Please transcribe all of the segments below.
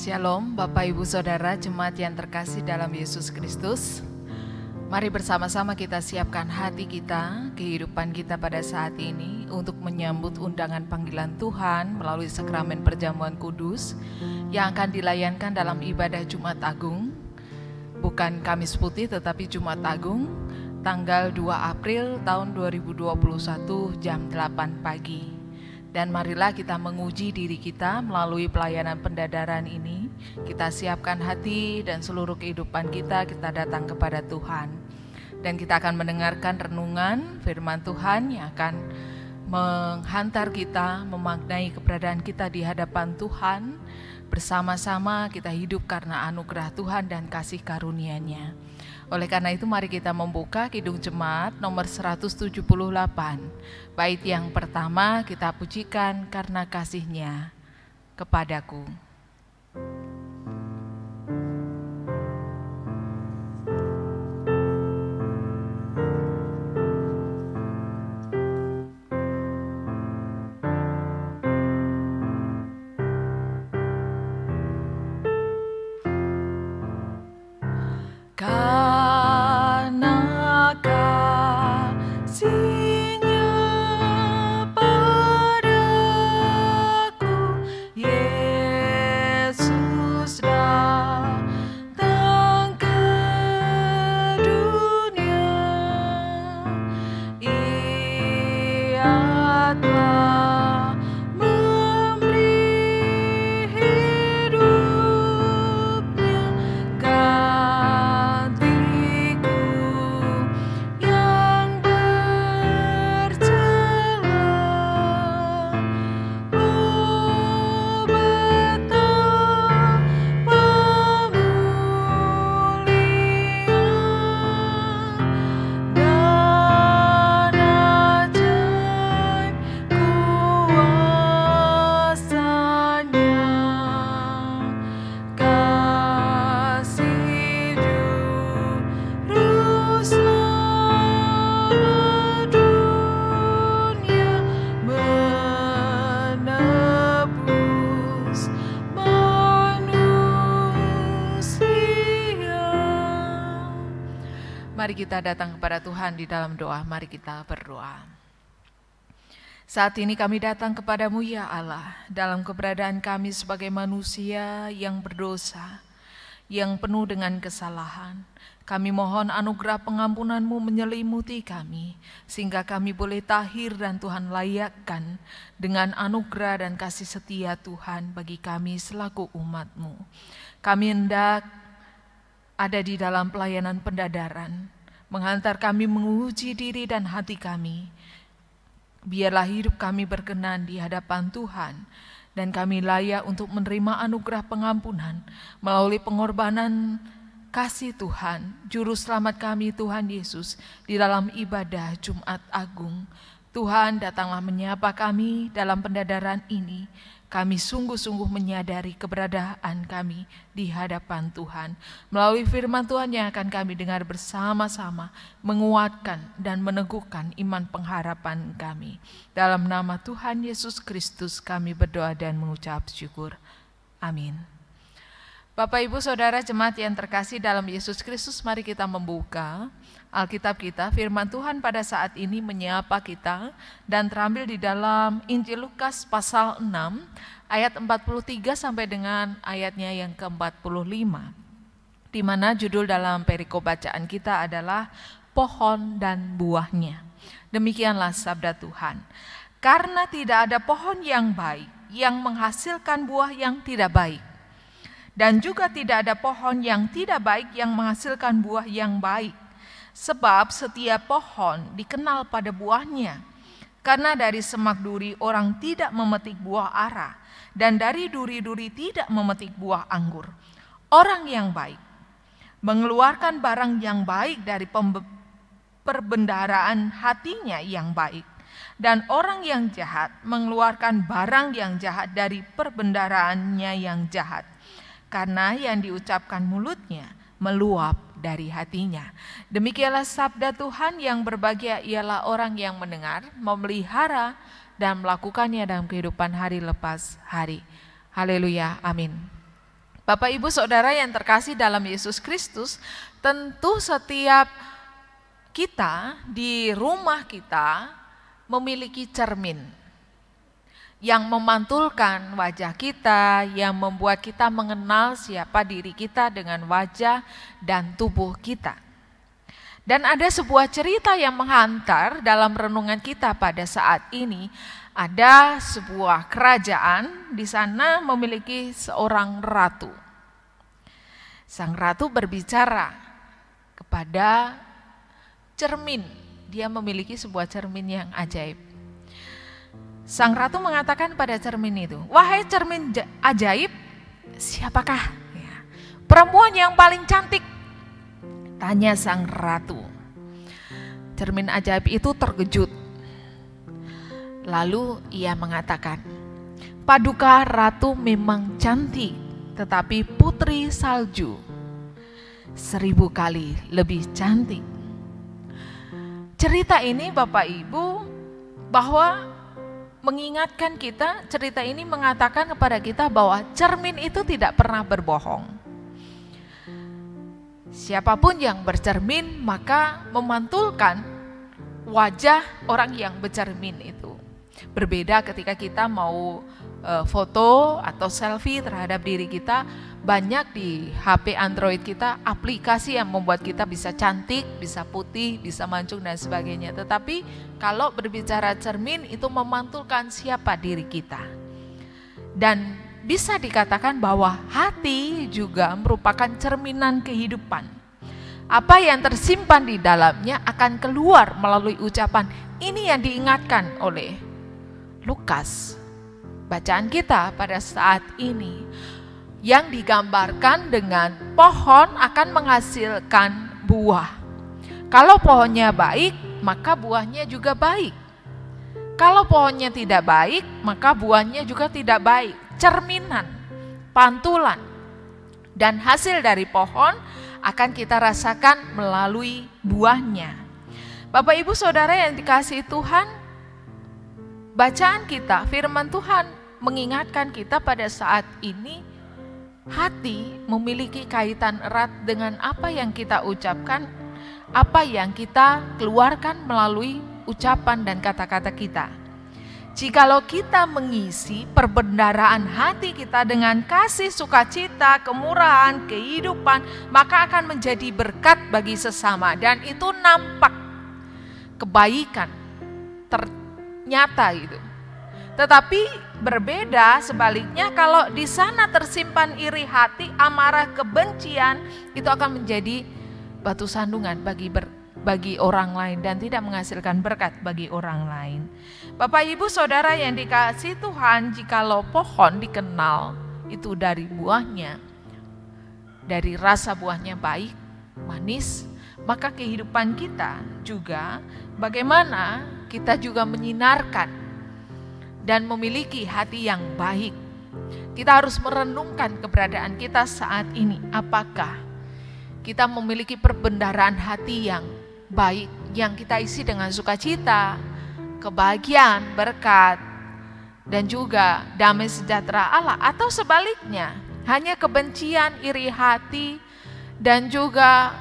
Shalom Bapak Ibu Saudara jemaat yang terkasih dalam Yesus Kristus. Mari bersama-sama kita siapkan hati kita, kehidupan kita pada saat ini untuk menyambut undangan panggilan Tuhan melalui sakramen perjamuan kudus yang akan dilayankan dalam ibadah Jumat Agung. Bukan Kamis Putih tetapi Jumat Agung tanggal 2 April tahun 2021 jam 8 pagi. Dan marilah kita menguji diri kita melalui pelayanan pendadaran ini. Kita siapkan hati dan seluruh kehidupan kita datang kepada Tuhan. Dan kita akan mendengarkan renungan firman Tuhan yang akan menghantar kita, memaknai keberadaan kita di hadapan Tuhan. Bersama-sama kita hidup karena anugerah Tuhan dan kasih karunia-Nya. Oleh karena itu mari kita membuka Kidung Jemaat nomor 178. Bait yang pertama kita pujikan karena kasih-Nya kepadaku. Mari kita datang kepada Tuhan di dalam doa, mari kita berdoa. Saat ini kami datang kepadamu ya Allah, dalam keberadaan kami sebagai manusia yang berdosa, yang penuh dengan kesalahan. Kami mohon anugerah pengampunan-Mu menyelimuti kami, sehingga kami boleh tahir dan Tuhan layakkan dengan anugerah dan kasih setia Tuhan bagi kami selaku umat-Mu. Kami hendak ada di dalam pelayanan pendadaran, menghantar kami menguji diri dan hati kami. Biarlah hidup kami berkenan di hadapan Tuhan, dan kami layak untuk menerima anugerah pengampunan melalui pengorbanan kasih Tuhan, Juru Selamat kami Tuhan Yesus di dalam ibadah Jumat Agung. Tuhan datanglah menyapa kami dalam pendadaran ini. Kami sungguh-sungguh menyadari keberadaan kami di hadapan Tuhan. Melalui firman Tuhan yang akan kami dengar bersama-sama, menguatkan dan meneguhkan iman pengharapan kami. Dalam nama Tuhan Yesus Kristus kami berdoa dan mengucap syukur. Amin. Bapak Ibu Saudara jemaat yang terkasih dalam Yesus Kristus, mari kita membuka Alkitab kita. Firman Tuhan pada saat ini menyapa kita dan terambil di dalam Injil Lukas pasal 6 ayat 43 sampai dengan ayatnya yang ke-45, di mana judul dalam perikop bacaan kita adalah pohon dan buahnya. Demikianlah sabda Tuhan. Karena tidak ada pohon yang baik yang menghasilkan buah yang tidak baik, dan juga tidak ada pohon yang tidak baik yang menghasilkan buah yang baik. Sebab setiap pohon dikenal pada buahnya. Karena dari semak duri orang tidak memetik buah ara, dan dari duri-duri tidak memetik buah anggur. Orang yang baik mengeluarkan barang yang baik dari perbendaharaan hatinya yang baik, dan orang yang jahat mengeluarkan barang yang jahat dari perbendaharaannya yang jahat. Karena yang diucapkan mulutnya meluap dari hatinya. Demikianlah sabda Tuhan. Yang berbahagia ialah orang yang mendengar, memelihara, dan melakukannya dalam kehidupan hari lepas hari. Haleluya, amin. Bapak Ibu Saudara yang terkasih dalam Yesus Kristus, tentu setiap kita di rumah kita memiliki cermin yang memantulkan wajah kita, yang membuat kita mengenal siapa diri kita dengan wajah dan tubuh kita. Dan ada sebuah cerita yang menghantar dalam renungan kita pada saat ini. Ada sebuah kerajaan, di sana memiliki seorang ratu. Sang ratu berbicara kepada cermin. Dia memiliki sebuah cermin yang ajaib. Sang ratu mengatakan pada cermin itu, "Wahai cermin ajaib, siapakah perempuan yang paling cantik?" Tanya sang ratu. Cermin ajaib itu terkejut. Lalu ia mengatakan, "Paduka ratu memang cantik, tetapi putri salju 1000 kali lebih cantik." Cerita ini Bapak Ibu bahwa mengingatkan kita, cerita ini mengatakan kepada kita bahwa cermin itu tidak pernah berbohong. Siapapun yang bercermin maka memantulkan wajah orang yang bercermin itu. Berbeda ketika kita mau foto atau selfie terhadap diri kita, banyak di HP Android kita aplikasi yang membuat kita bisa cantik, bisa putih, bisa mancung dan sebagainya. Tetapi kalau berbicara cermin itu memantulkan siapa diri kita. Dan bisa dikatakan bahwa hati juga merupakan cerminan kehidupan. Apa yang tersimpan di dalamnya akan keluar melalui ucapan. Ini yang diingatkan oleh Lukas, bacaan kita pada saat ini, yang digambarkan dengan pohon akan menghasilkan buah. Kalau pohonnya baik, maka buahnya juga baik. Kalau pohonnya tidak baik, maka buahnya juga tidak baik. Cerminan, pantulan, dan hasil dari pohon akan kita rasakan melalui buahnya. Bapak Ibu Saudara yang dikasihi Tuhan, bacaan kita, firman Tuhan mengingatkan kita pada saat ini, hati memiliki kaitan erat dengan apa yang kita ucapkan, apa yang kita keluarkan melalui ucapan dan kata-kata kita. Jikalau kita mengisi perbendaharaan hati kita dengan kasih, sukacita, kemurahan, kehidupan, maka akan menjadi berkat bagi sesama, dan itu nampak kebaikan ternyata itu. Tetapi berbeda sebaliknya, kalau di sana tersimpan iri hati, amarah, kebencian, itu akan menjadi batu sandungan bagi orang lain dan tidak menghasilkan berkat bagi orang lain. Bapak Ibu Saudara yang dikasihi Tuhan, jikalau pohon dikenal itu dari buahnya, dari rasa buahnya baik, manis, maka kehidupan kita juga bagaimana kita juga menyinarkan dan memiliki hati yang baik. Kita harus merenungkan keberadaan kita saat ini. Apakah kita memiliki perbendaharaan hati yang baik, yang kita isi dengan sukacita, kebahagiaan, berkat, dan juga damai sejahtera Allah, atau sebaliknya hanya kebencian, iri hati, dan juga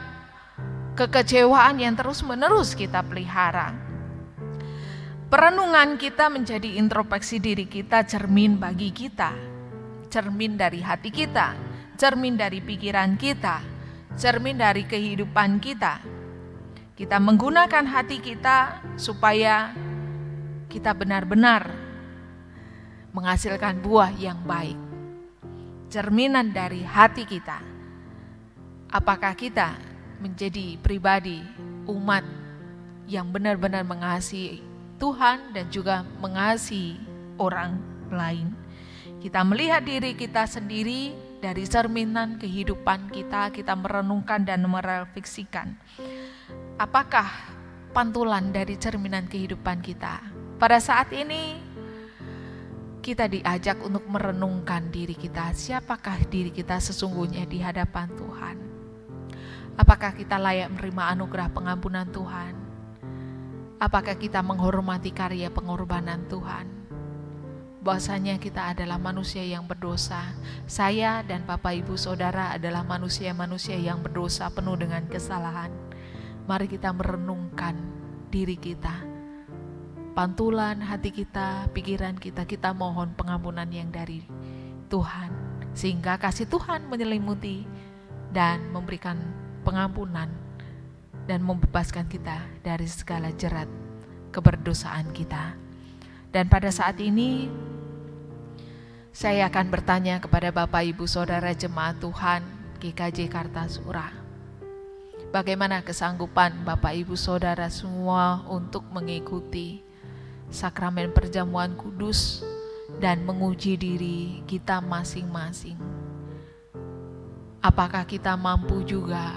kekecewaan yang terus-menerus kita pelihara. Perenungan kita menjadi introspeksi diri kita, cermin bagi kita, cermin dari hati kita, cermin dari pikiran kita, cermin dari kehidupan kita. Kita menggunakan hati kita supaya kita benar-benar menghasilkan buah yang baik. Cerminan dari hati kita. Apakah kita menjadi pribadi umat yang benar-benar mengasihi Tuhan dan juga mengasihi orang lain? Kita melihat diri kita sendiri dari cerminan kehidupan kita, kita merenungkan dan merefleksikan. Apakah pantulan dari cerminan kehidupan kita? Pada saat ini kita diajak untuk merenungkan diri kita. Siapakah diri kita sesungguhnya di hadapan Tuhan? Apakah kita layak menerima anugerah pengampunan Tuhan? Apakah kita menghormati karya pengorbanan Tuhan? bahwasanya kita adalah manusia yang berdosa. Saya dan Bapak Ibu Saudara adalah manusia-manusia yang berdosa penuh dengan kesalahan. Mari kita merenungkan diri kita, pantulan hati kita, pikiran kita, kita mohon pengampunan yang dari Tuhan, sehingga kasih Tuhan menyelimuti dan memberikan pengampunan dan membebaskan kita dari segala jerat keberdosaan kita. Dan pada saat ini saya akan bertanya kepada Bapak Ibu Saudara jemaat Tuhan GKJ Kartasura, bagaimana kesanggupan Bapak Ibu Saudara semua untuk mengikuti sakramen perjamuan kudus dan menguji diri kita masing-masing. Apakah kita mampu juga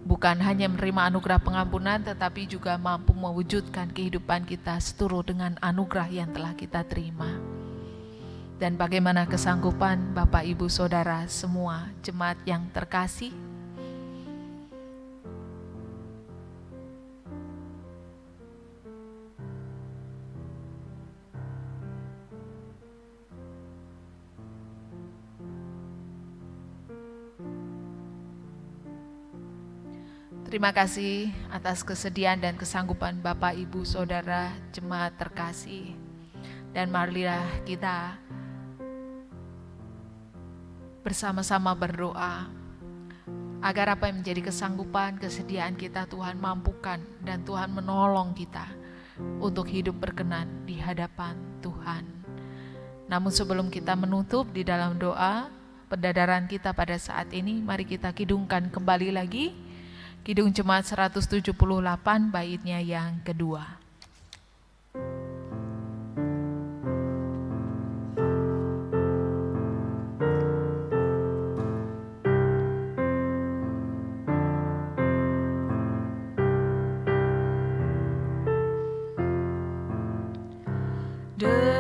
bukan hanya menerima anugerah pengampunan, tetapi juga mampu mewujudkan kehidupan kita seturut dengan anugerah yang telah kita terima. Dan bagaimana kesanggupan Bapak Ibu Saudara semua jemaat yang terkasih? Terima kasih atas kesediaan dan kesanggupan Bapak Ibu Saudara jemaat terkasih. Dan marilah kita bersama-sama berdoa agar apa yang menjadi kesanggupan, kesediaan kita Tuhan mampukan dan Tuhan menolong kita untuk hidup berkenan di hadapan Tuhan. Namun sebelum kita menutup di dalam doa pendadaran kita pada saat ini, mari kita kidungkan kembali lagi Kidung Jemaat 178 baitnya yang kedua. Dengan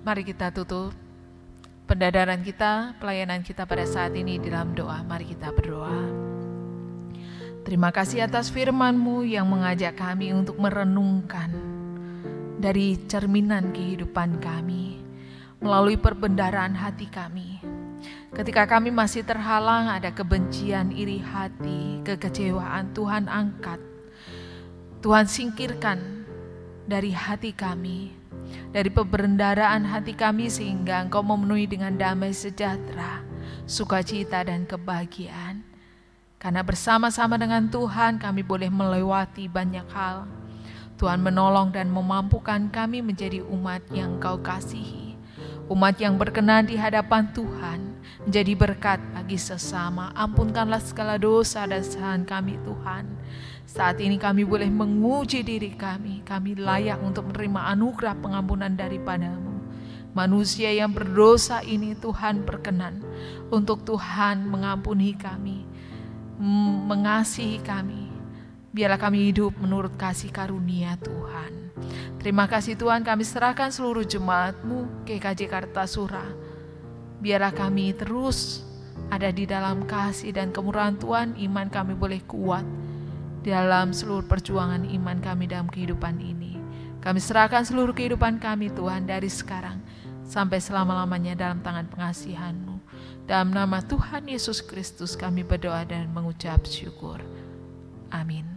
mari kita tutup pendadaran kita, pelayanan kita pada saat ini dalam doa. Mari kita berdoa. Terima kasih atas firman-Mu yang mengajak kami untuk merenungkan dari cerminan kehidupan kami, melalui perbendaharaan hati kami. Ketika kami masih terhalang, ada kebencian, iri hati, kekecewaan, Tuhan angkat. Tuhan singkirkan dari hati kami, dari perbendaharaan hati kami, sehingga Engkau memenuhi dengan damai sejahtera, sukacita dan kebahagiaan. Karena bersama-sama dengan Tuhan kami boleh melewati banyak hal. Tuhan menolong dan memampukan kami menjadi umat yang Engkau kasihi, umat yang berkenan di hadapan Tuhan, menjadi berkat bagi sesama. Ampunkanlah segala dosa dan kesalahan kami Tuhan. Saat ini kami boleh menguji diri kami layak untuk menerima anugerah pengampunan daripada-Mu. Manusia yang berdosa ini Tuhan berkenan untuk Tuhan mengampuni kami, mengasihi kami. Biarlah kami hidup menurut kasih karunia Tuhan. Terima kasih Tuhan, kami serahkan seluruh jemaat-Mu GKJ Kartasura. Biarlah kami terus ada di dalam kasih dan kemurahan Tuhan. Iman kami boleh kuat dalam seluruh perjuangan iman kami dalam kehidupan ini. Kami serahkan seluruh kehidupan kami Tuhan dari sekarang sampai selama-lamanya dalam tangan pengasihan-Mu. Dalam nama Tuhan Yesus Kristus kami berdoa dan mengucap syukur. Amin.